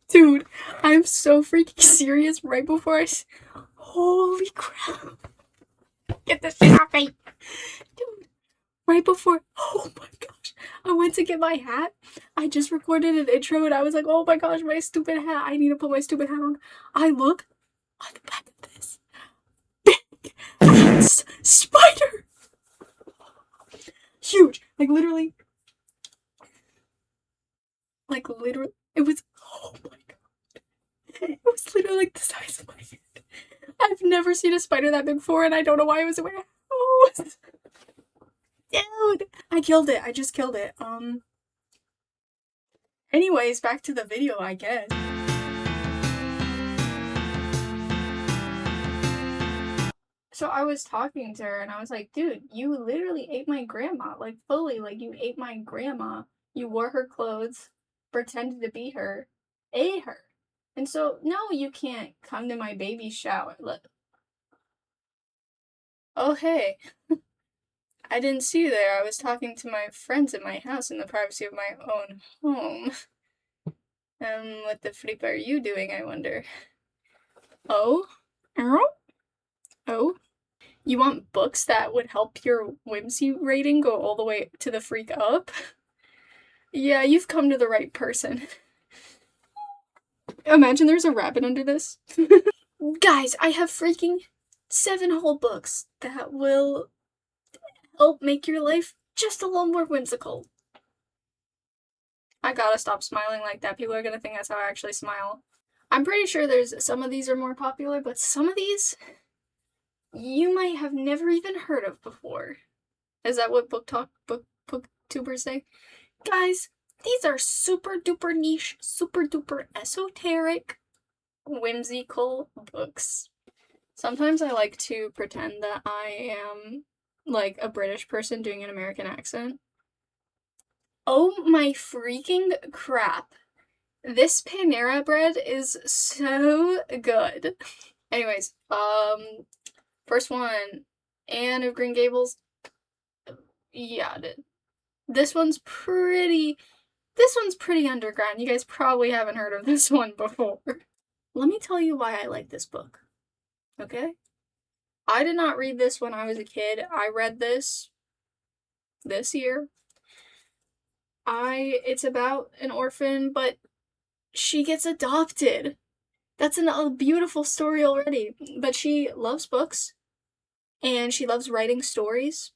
Dude, I'm so freaking serious right before holy crap. Get this shit off me. Dude, right before, oh my gosh, I went to get my hat. I just recorded an intro and I was like, oh my gosh, my stupid hat. I need to put my stupid hat on. I look on the back of this big ass spider. Huge. Like literally, it was, oh my god. It was literally like the size of my hand. I've never seen a spider that big before and I don't know why it was in my house. Dude, I killed it. I just killed it. Anyways, back to the video, I guess. So I was talking to her and I was like, dude, you literally ate my grandma. Like, fully, like, you ate my grandma. You wore her clothes, pretended to be her, ate her. And so, no, you can't come to my baby shower. Look. Oh, hey. I didn't see you there. I was talking to my friends at my house in the privacy of my own home. What the flip are you doing, I wonder? Oh? Oh? You want books that would help your whimsy rating go all the way to the freak up? Yeah, you've come to the right person. Imagine there's a rabbit under this. Guys, I have freaking 7 whole books that will help make your life just a little more whimsical. I gotta stop smiling like that. People are gonna think that's how I actually smile. I'm pretty sure some of these are more popular, but some of these you might have never even heard of before. Is that what booktubers say? Guys, these are super duper niche, super duper esoteric, whimsical books. Sometimes I like to pretend that I am like a British person doing an American accent. Oh my freaking crap. This Panera bread is so good. Anyways, first one, Anne of Green Gables. Yeah, this one's pretty underground. You guys probably haven't heard of this one before. Let me tell you why I like this book. Okay? I did not read this when I was a kid. I read this year. It's about an orphan, but she gets adopted. That's a beautiful story already. But she loves books, and she loves writing stories.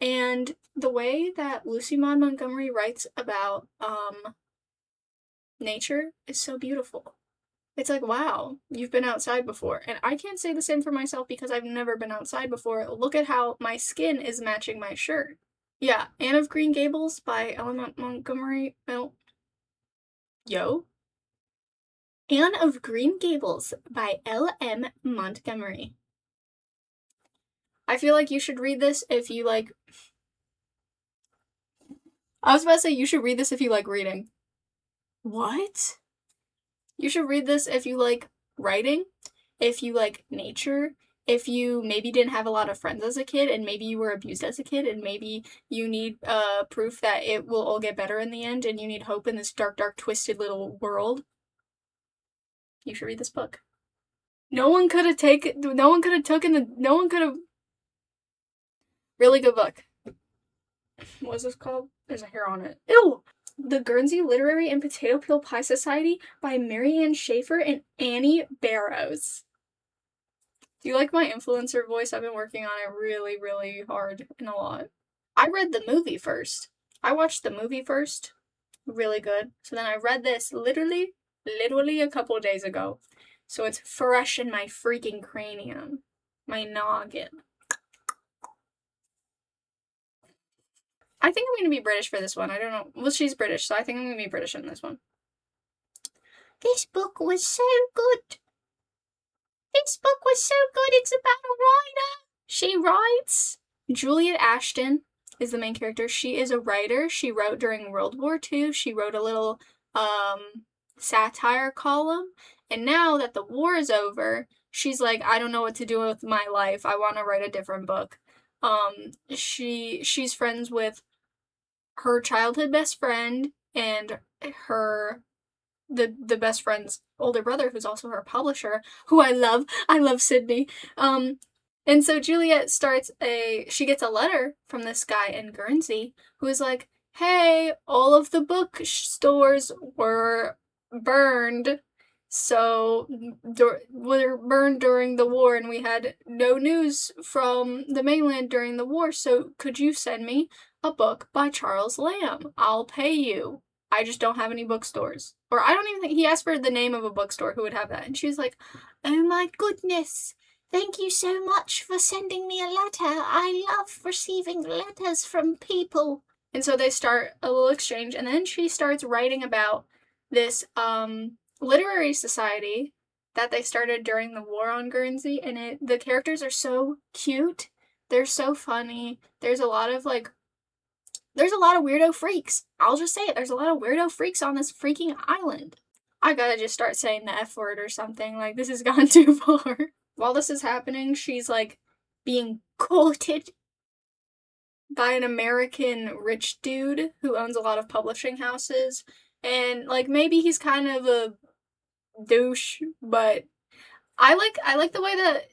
And the way that Lucy Maud Montgomery writes about nature is so beautiful. It's like, wow, you've been outside before. And I can't say the same for myself because I've never been outside before. Look at how my skin is matching my shirt. Yeah, Anne of Green Gables by Ellen Montgomery. Anne of Green Gables by L.M. Montgomery. I feel like you should read this if you like... I was about to say you should read this if you like reading. What? You should read this if you like writing, if you like nature, if you maybe didn't have a lot of friends as a kid, and maybe you were abused as a kid, and maybe you need proof that it will all get better in the end, and you need hope in this dark, dark, twisted little world. You should read this book. No one could have really good book. What is this called? There's a hair on it. Ew! The Guernsey Literary and Potato Peel Pie Society by Mary Ann Schaefer and Annie Barrows. Do you like my influencer voice? I've been working on it really, really hard and a lot. I read the movie first. I watched the movie first. Really good. So then I read this literally a couple of days ago. So it's fresh in my freaking cranium. My noggin. I think I'm going to be British for this one. I don't know. Well, she's British, so I think I'm going to be British in this one. This book was so good. This book was so good. It's about a writer. She writes. Juliet Ashton is the main character. She is a writer. She wrote during World War II. She wrote a little satire column. And now that the war is over, she's like, I don't know what to do with my life. I want to write a different book. She's friends with her childhood best friend and her the best friend's older brother, who's also her publisher, who I love Sydney. And so Juliet she gets a letter from this guy in Guernsey who is like, hey, all of the bookstores were burned. So, were burned during the war, and we had no news from the mainland during the war, so could you send me a book by Charles Lamb? I'll pay you. I just don't have any bookstores. Or I don't even think he asked for the name of a bookstore who would have that. And she's like, oh my goodness. Thank you so much for sending me a letter. I love receiving letters from people. And so they start a little exchange, and then she starts writing about this literary society that they started during the war on Guernsey, and the characters are so cute. They're so funny. There's a lot of weirdo freaks. I'll just say it. There's a lot of weirdo freaks on this freaking island. I gotta just start saying the F word or something. Like, this has gone too far. While this is happening, she's, like, being courted by an American rich dude who owns a lot of publishing houses. And, like, maybe he's kind of a douche, but I like the way that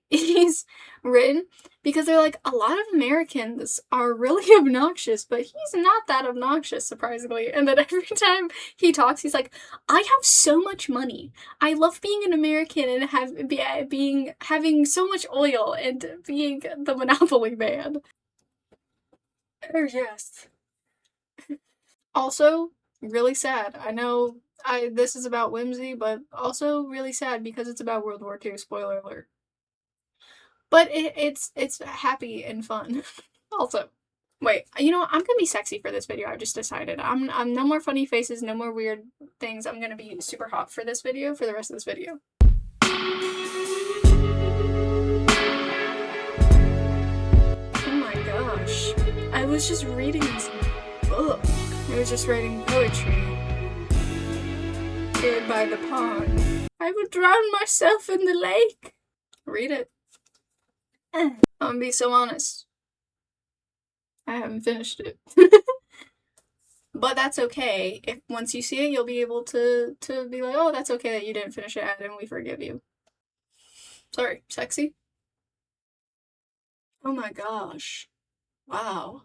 he's written, because they're like, a lot of Americans are really obnoxious, but he's not that obnoxious, surprisingly. And then every time he talks, he's like, I have so much money. I love being an American and having so much oil and being the Monopoly man. Oh, yes. Also, really sad. I know this is about whimsy, but also really sad because it's about World War II, spoiler alert. But it's happy and fun. Also. Wait, you know what? I'm gonna be sexy for this video, I've just decided. I'm no more funny faces, no more weird things. I'm gonna be super hot for this video, for the rest of this video. Oh my gosh. I was just reading this book. I was just writing poetry. Here by the pond. I would drown myself in the lake. Read it. I'm gonna be so honest. I haven't finished it. But that's okay. If once you see it, you'll be able to be like, oh, that's okay that you didn't finish it, and we forgive you. Sorry, sexy? Oh my gosh. Wow.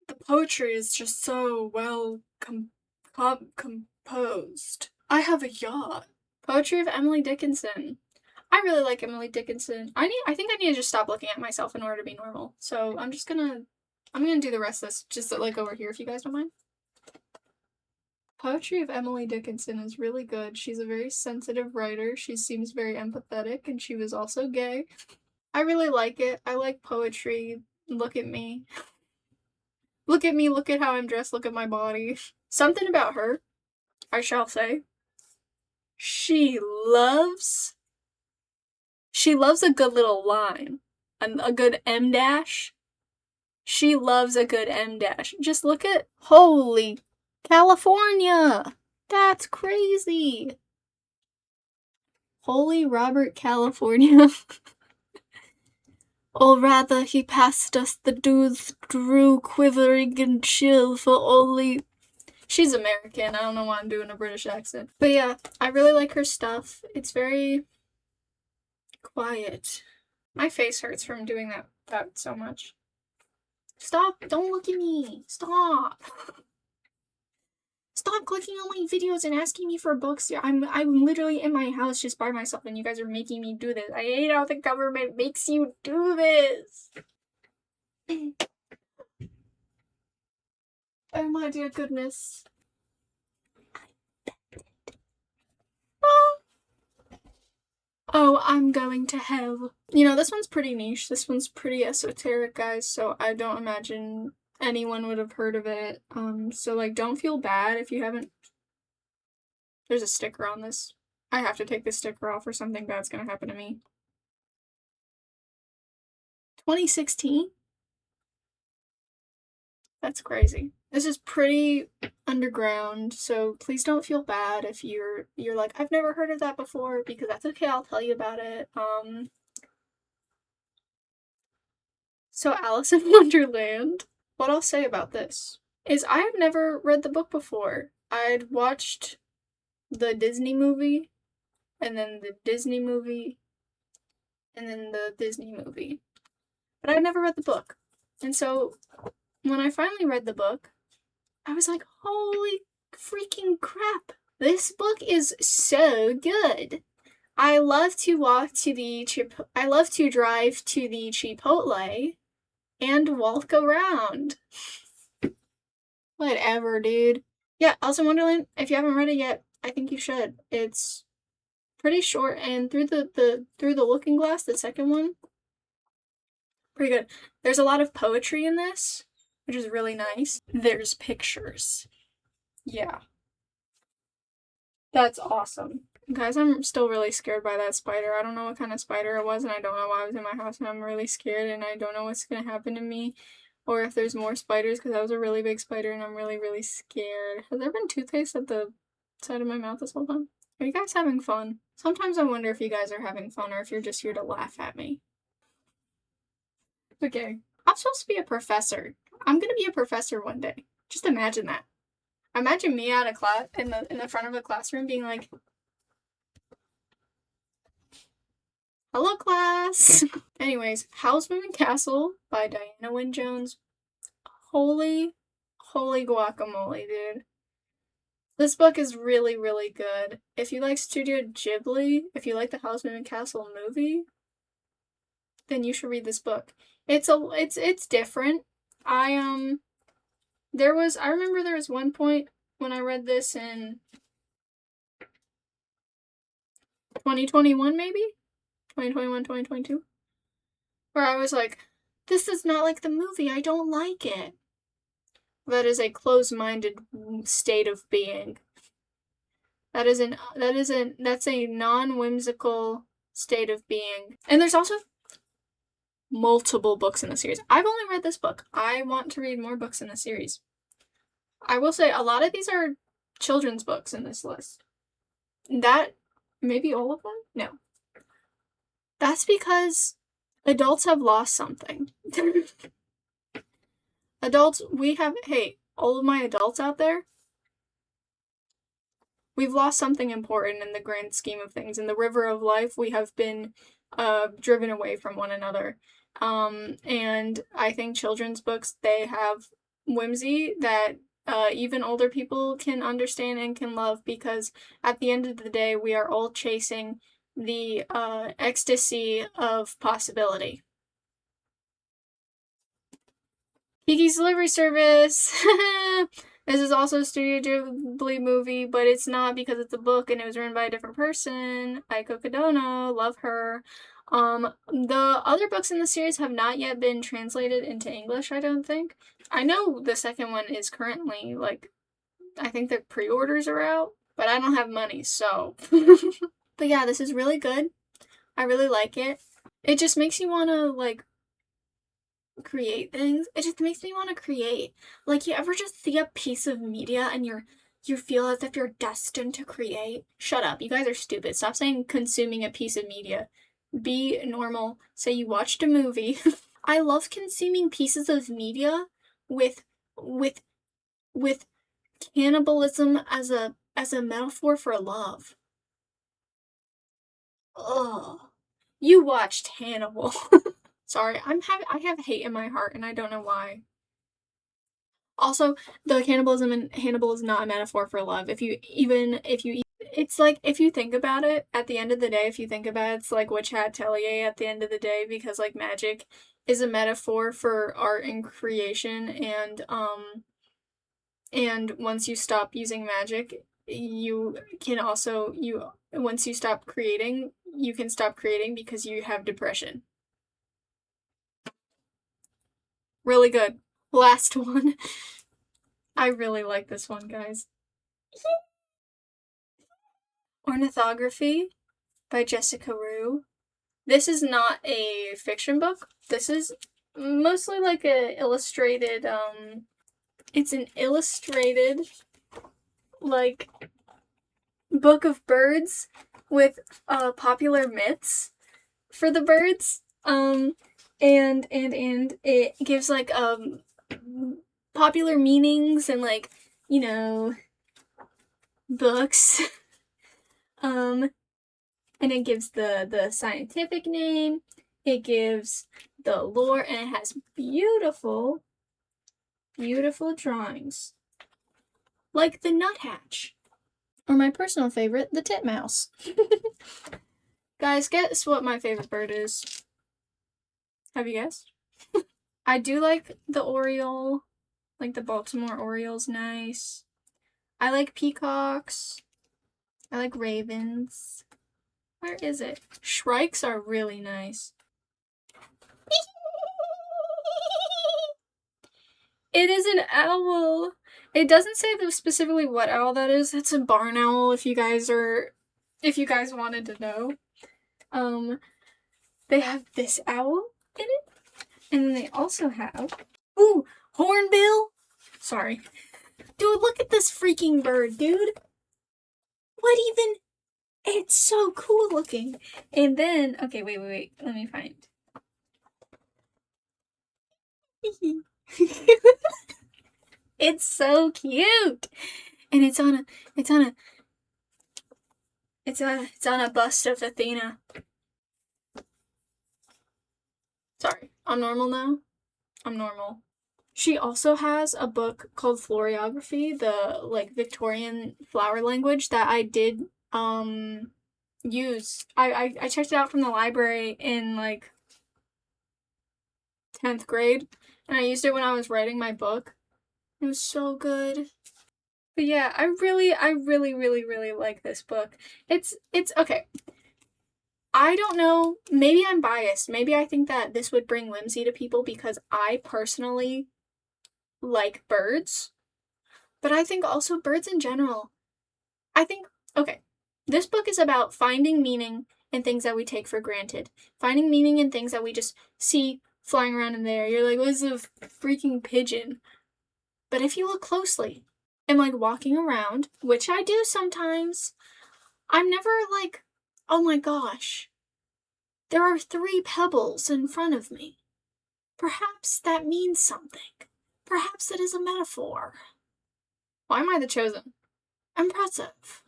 The poetry is just so well composed. I have a yacht. Poetry of Emily Dickinson. I really like Emily Dickinson. I think I need to just stop looking at myself in order to be normal. So I'm gonna do the rest of this just like over here if you guys don't mind. Poetry of Emily Dickinson is really good. She's a very sensitive writer. She seems very empathetic, and she was also gay. I really like it. I like poetry. Look at me. Look at me, look at how I'm dressed, look at my body. Something about her, I shall say. She loves a good little line. A good M dash. She loves a good M dash. Just look at, holy California! That's crazy! Holy Robert California. Or rather, he passed us the dudes drew quivering and chill for only... She's American, I don't know why I'm doing a British accent. But yeah, I really like her stuff. It's very quiet. My face hurts from doing that so much. Stop, don't look at me, stop. Stop clicking on my videos and asking me for books. I'm literally in my house just by myself and you guys are making me do this. I hate how the government makes you do this. Oh my dear goodness. Oh, I'm going to hell. You know, this one's pretty niche. This one's pretty esoteric, guys, so I don't imagine anyone would have heard of it. So, like, don't feel bad if you haven't... There's a sticker on this. I have to take this sticker off or something bad's gonna happen to me. 2016? That's crazy. This is pretty underground, so please don't feel bad if you're like, I've never heard of that before, because that's okay, I'll tell you about it. So Alice in Wonderland. What I'll say about this is I have never read the book before. I'd watched the Disney movie, and then the Disney movie, and then the Disney movie. But I'd never read the book. And so when I finally read the book, I was like, holy freaking crap. This book is so good. I love to drive to the Chipotle and walk around. Whatever, dude. Yeah, Alice in Wonderland, if you haven't read it yet, I think you should. It's pretty short, and through the Looking Glass, the second one, pretty good. There's a lot of poetry in this, which is really nice. There's pictures. Yeah. That's awesome. Guys, I'm still really scared by that spider. I don't know what kind of spider it was, and I don't know why I was in my house, and I'm really scared, and I don't know what's gonna happen to me, or if there's more spiders, because that was a really big spider, and I'm really, really scared. Has there been toothpaste at the side of my mouth this whole time? Are you guys having fun? Sometimes I wonder if you guys are having fun, or if you're just here to laugh at me. Okay. I'm supposed to be a professor. I'm gonna be a professor one day. Just imagine that. Imagine me at a class in the front of a classroom being like, "Hello, class." Anyways, Howl's Moving Castle by Diana Wynne Jones. Holy guacamole, dude. This book is really, really good. If you like Studio Ghibli, if you like the Howl's Moving Castle movie, then you should read this book. It's different. I remember there was one point when I read this in 2021, maybe? 2021, 2022? Where I was like, this is not like the movie, I don't like it. That is a closed-minded state of being. That's a non-whimsical state of being. And there's also multiple books in the series. I've only read this book. I want to read more books in the series. I will say a lot of these are children's books in this list. That, maybe all of them? No. That's because adults have lost something. Adults, all of my adults out there, we've lost something important in the grand scheme of things. In the river of life, we have been driven away from one another. And I think children's books, they have whimsy that even older people can understand and can love, because at the end of the day, we are all chasing the ecstasy of possibility. Kiki's Delivery Service! This is also a Studio Ghibli movie, but it's not, because it's a book and it was written by a different person. Aiko Kodono, love her. The other books in the series have not yet been translated into English, I don't think. I know the second one is currently, I think the pre-orders are out, but I don't have money, so. But yeah, this is really good. I really like it. It just makes you want to, create things. It just makes me want to create. You ever just see a piece of media and you feel as if you're destined to create? Shut up. You guys are stupid. Stop saying consuming a piece of media. Be normal. Say you watched a movie. I love consuming pieces of media with cannibalism as a metaphor for love. Ugh. You watched Hannibal. Sorry, I have hate in my heart, and I don't know why. Also, the cannibalism in Hannibal is not a metaphor for love. It's if you think about it, at the end of the day, if you think about it, it's like Witch Hat Atelier at the end of the day, because magic is a metaphor for art and creation, and once you stop using magic, once you stop creating, you can stop creating because you have depression. Really good. Last one. I really like this one, guys. Ornithography by Jessica Roux. This is not a fiction book. This is mostly a illustrated, it's an illustrated, book of birds with, popular myths for the birds. And it gives, popular meanings and, books. And it gives the scientific name, it gives the lore, and it has beautiful, beautiful drawings. Like the nuthatch. Or my personal favorite, the titmouse. Guys, guess what my favorite bird is? Have you guessed? I do like the oriole. Like the Baltimore Oriole's nice. I like peacocks. I like ravens. Where is it? Shrikes are really nice. It is an owl. It doesn't say specifically what owl that is. That's a barn owl if you guys wanted to know. They have this owl in it. And then they also have, ooh, hornbill. Sorry. Dude, look at this freaking bird, dude. What even? It's so cool looking. And then, okay, wait. Let me find. It's so cute. And it's on a bust of Athena. Sorry, I'm normal now. I'm normal. She also has a book called Florography, the like Victorian flower language that I did use. I checked it out from the library in like 10th grade, and I used it when I was writing my book. It was so good. But yeah, I really like this book. It's okay. I don't know, maybe I'm biased. Maybe I think that this would bring whimsy to people because I personally like birds. But I think also birds in general. I think, okay, this book is about finding meaning in things that we take for granted. Finding meaning in things that we just see flying around in the air. You're like, what's a freaking pigeon? But if you look closely and like walking around, which I do sometimes, I'm never like, oh my gosh, there are 3 pebbles in front of me. Perhaps that means something. Perhaps it is a metaphor. Why am I the chosen? Impressive.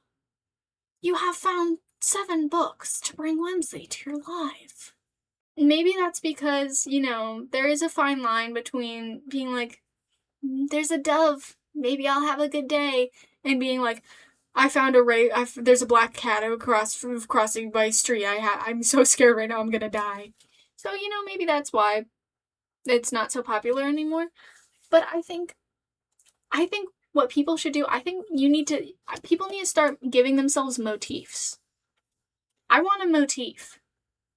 You have found 7 books to bring whimsy to your life. Maybe that's because, there is a fine line between being like, there's a dove, maybe I'll have a good day, and being like, I found there's a black cat crossing my street. I'm so scared right now, I'm gonna die. So, maybe that's why it's not so popular anymore. But I think what people should do, I think people need to start giving themselves motifs. I want a motif.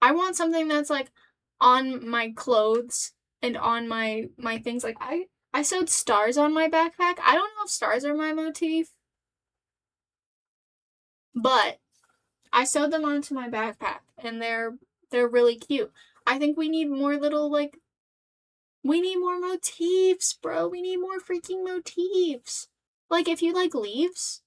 I want something that's like on my clothes and on my things. Like I sewed stars on my backpack. I don't know if stars are my motif, but I sewed them onto my backpack and they're really cute. I think we need more we need more motifs, bro. We need more freaking motifs. Like if you like leaves,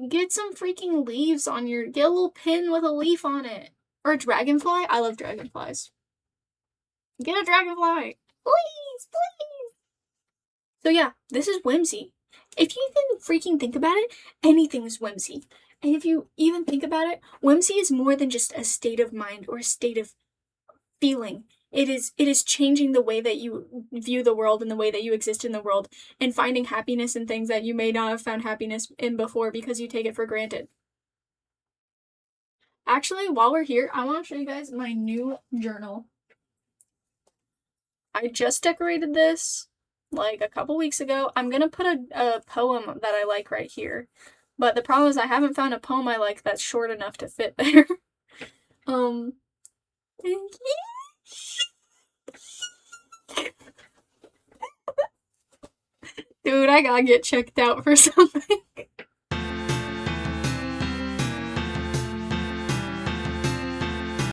get some freaking leaves on get a little pin with a leaf on it. Or a dragonfly. I love dragonflies. Get a dragonfly. Please. So yeah, this is whimsy. If you even freaking think about it, anything is whimsy. And if you even think about it, whimsy is more than just a state of mind or a state of feeling. It is changing the way that you view the world and the way that you exist in the world and finding happiness in things that you may not have found happiness in before because you take it for granted. Actually, while we're here, I want to show you guys my new journal. I just decorated this like a couple weeks ago. I'm gonna put a poem that I like right here. But the problem is I haven't found a poem I like that's short enough to fit there. Dude, I gotta get checked out for something.